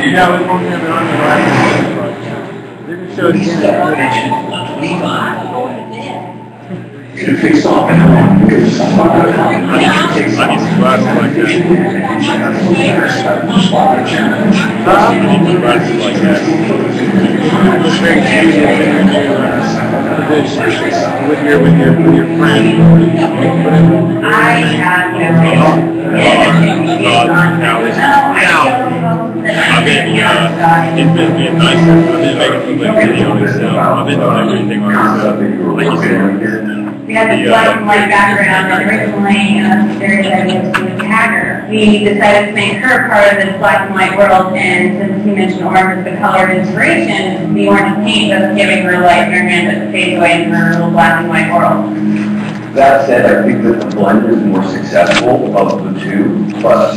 Yeah, we won't have it on the last one. Didn't show it again. Should fix off and because some of the takes off. With your friend. I have I've been, it's been being nice. I've been making some like video myself. I've been doing everything myself. Like you said. We had the black and white background, and originally there is a tagger. We decided to make her part of this black and white world, and since he mentioned orange as the color of inspiration, the orange paint was giving her light in her hand that fades away in her little black and white world. That said, I think that the blend is more successful of the two, but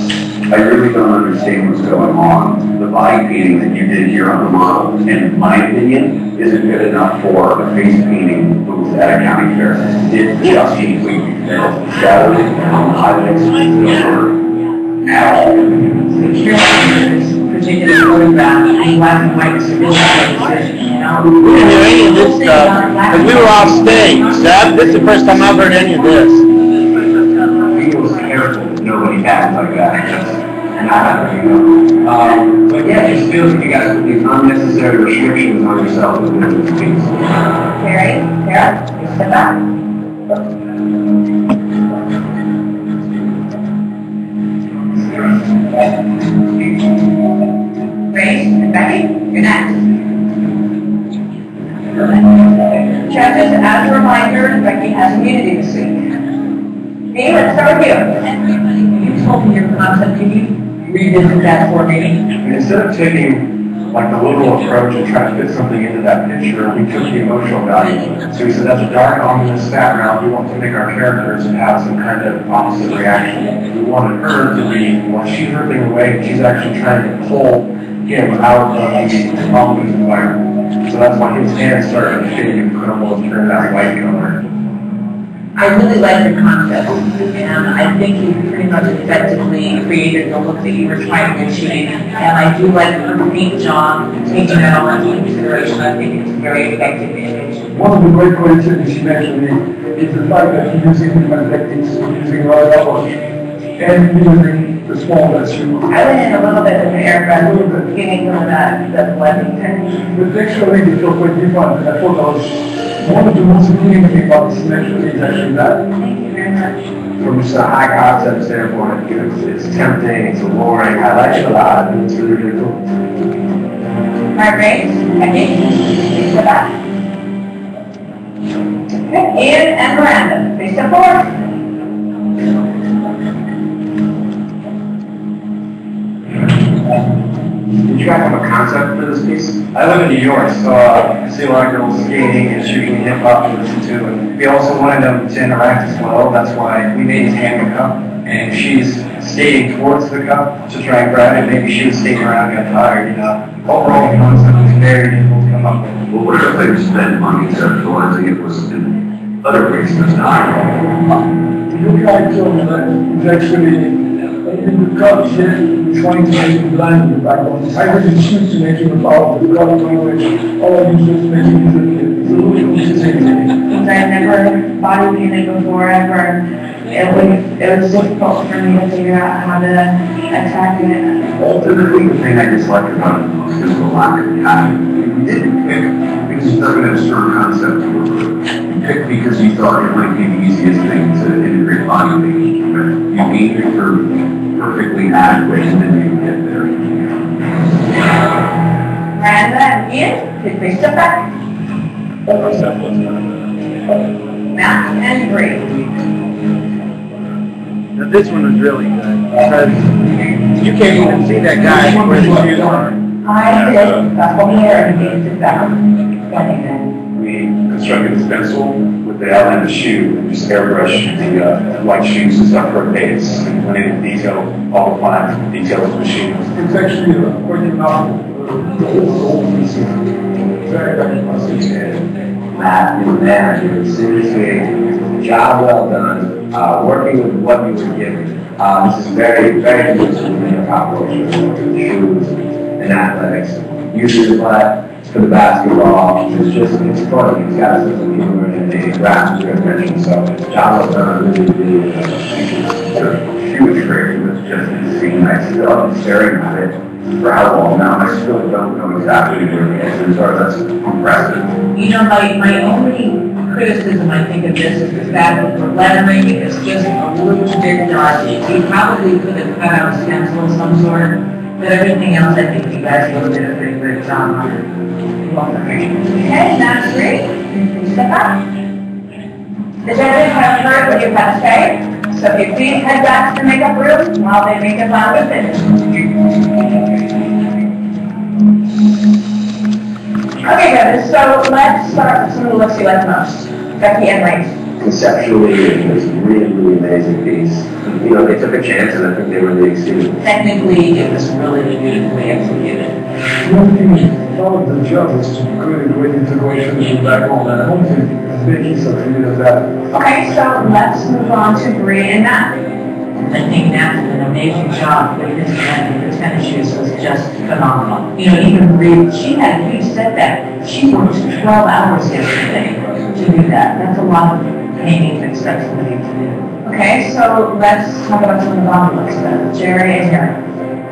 I really don't understand what's going on. The body painting that you did here on the model, in my opinion, isn't good enough for a face painting booth at a county fair. It just needs to be shadows and highlights at all. Particular photograph, black and white decision, you know? We didn't do any of this stuff because we were off stage. Seb, this is the first time I've heard any of this. Be careful that nobody acts like that. But yeah, it just feels like you guys put these unnecessary restrictions on yourself within this piece. Carrie, Sarah, step back. Grace and Becky, you're next. Judges, as a reminder, Becky has immunity this week. Hey, let's start with you. You told me your concept. Can you revisit that for me? Instead of taking like the literal approach and trying to fit something into that picture, we took the emotional value. So we said that's a dark, ominous background. We want to make our characters have some kind of opposite reaction. We wanted her to be, when she's ripping away, she's actually trying to pull him out of the ominous environment. So that's why his hands started getting incredible and turned that white color. I really like your concept, and I think you pretty much effectively created the look that you were trying to achieve. And I do like her paint job, taking that all into consideration. I think it's a very effective image. One of the great qualities she mentioned is the fact that she's using human techniques, using light approach, and using the small issue. I went in a little bit in the airbrush, getting some of that, the blending technique. The texture really feels quite different, and I thought that was one of the most appealing things about this selection is actually that. Thank you very much. From just a high concept standpoint, it's tempting, it's alluring, I like it a lot, and it's really, really cool. All right, Grace, Becky, please step back. Okay, Ian and Miranda, please step forward. Did you guys have a concept for this piece? I live in New York, so I see a lot of girls skating and shooting hip hop to listen to, and we also wanted them to interact as well. That's why we made his hand a cup, and she's skating towards the cup to try and grab it. Maybe she was skating around and got tired, you know. Overall, the concept was very difficult to come up with. Well, whatever they spent on conceptualizing it was in other ways than time. You try to show that it's actually in the cup, she's trying to make it blind in the background. I really choose to make it about the cup language. All I do is make it easy. It's a really consistent. Since I've never body painted before ever, it was difficult for me to figure out how to attack it. Ultimately, the thing I disliked about it most is the lack of time. You didn't pick because you thought it had a strong concept to work with. You picked because you thought it might be the easiest thing to integrate body painting. You aimed it for perfectly adequate and then you get there. Miranda and Ian, please step back. Matt and Bree. Now this one was really good because you can't even see that guy where the shoes are. I did the whole year and gave it back. We constructed a stencil with the outline of the shoe and just airbrushed the white shoes and stuff for a base and went into detail, all the plans and details of the shoes. It's actually quite enough. The whole piece is very, very impressive. Matt, your manager, seriously, job well done, working with what you were given. This is very, very useful in the top culture, shoes and athletics. Usually the butt for the basketball, it's funny, it's got a sense of humor and a grasp your attention, so job well done, really, She was great. It was just insane. I still am staring at it for how long now. I still don't know exactly where the answers are. That's impressive. You know, my only criticism, I think, of this is the fact that the lettering is just a little bit dodgy. We probably could have cut out a stencil of some sort, but everything else, I think you guys did a pretty good job on it. Okay, that's great. Please step up. The judges have heard what you have to say. So if you please head back to the makeup room while they make a final decision. Okay, judges, so let's start with some of the looks you like most. Becky and Ray. Conceptually, it was a really, really amazing piece. You know, they took a chance and I think they really exceeded. Technically, it was really beautifully executed. One thing is, all of the judges took really great integration with the background, and I don't think Becky succeeded at that. Okay, so let's move on to Bree and Matt. I think Matt did an amazing job with his and the tennis shoes was just phenomenal. You know, even Bree, she said that. She worked 12 hours yesterday to do that. That's a lot of painting to expect somebody to do. Okay, so let's talk about some of the bottom looks then. Jerry and Jerry.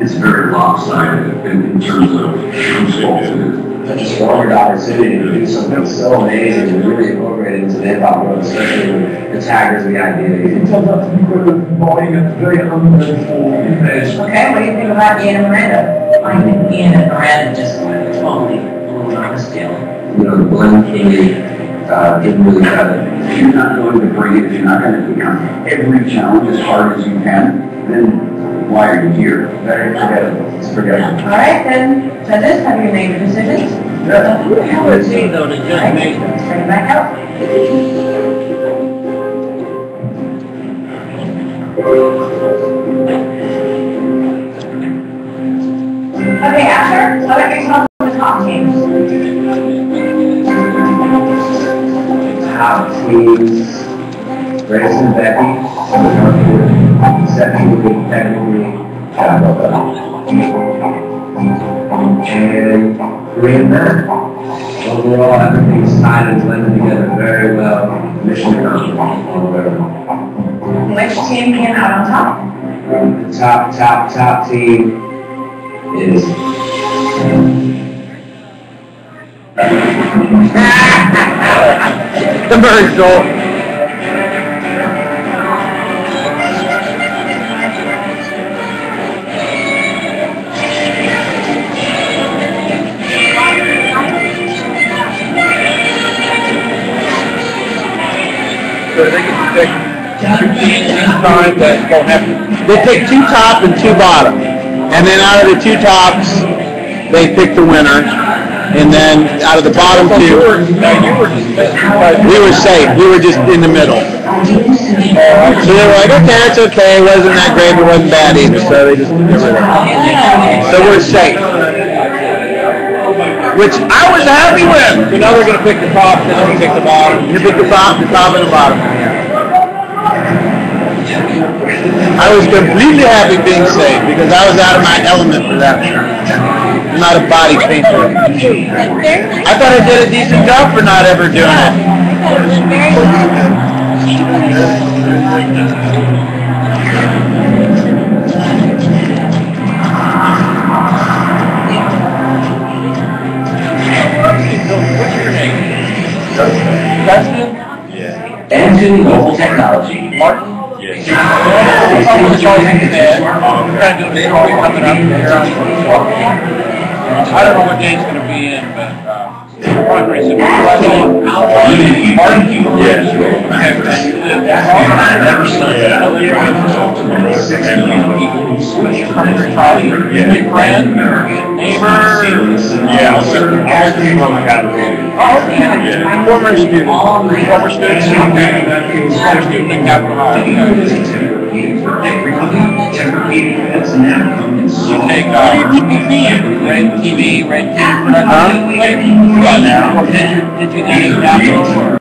It's very lopsided in terms of who's sculpted. Just wanted opportunity to do something so amazing and really incorporate it into the hip-hop world, especially with the taggers, the idea. It turned out to be quite a body and very uneventful image. Okay, what do you think about Ian and Miranda? I think Ian and Miranda just totally blew it on the scale. You know, the blend came, didn't really cut it. If you're not going to bring it, if you're not going to become every challenge as hard as you can, then why are you here? Very forgettable. It's forgettable. All right, then, judges, have you made your decisions? Yeah. Who the hell is he, though, to All just right, make let's bring it back out. Okay, Asher, what are your thoughts on the top teams? Top teams, Grace and Becky, conceptually, technically, job well done. And Bree and Matt. Overall, everything's tied and blended together very well. Mission accomplished. Which team came out on top? The top team is The Birds. So they get to take two teams each time that don't have to. They pick two top and two bottom. And then out of the two tops, they pick the winner. And then out of the bottom two, we were safe. We were just in the middle. So they were like, okay, it's okay. It wasn't that great, but it wasn't bad either. So they just did everything. So we're safe. Which I was happy with. So now they're going to pick the top, and then we pick the bottom. You pick the top, and the bottom. I was completely happy being safe because I was out of my element for that. I'm not a body painter. I thought I did a decent job for not ever doing it. Dustin? Yeah. Engine Mobile Technology. Martin? Yes. I don't know what day it's going to be in, but progress. Friend, neighbor, former student in Capitol High. You take Red TV, Red TV production. Absolutely. Did you name that?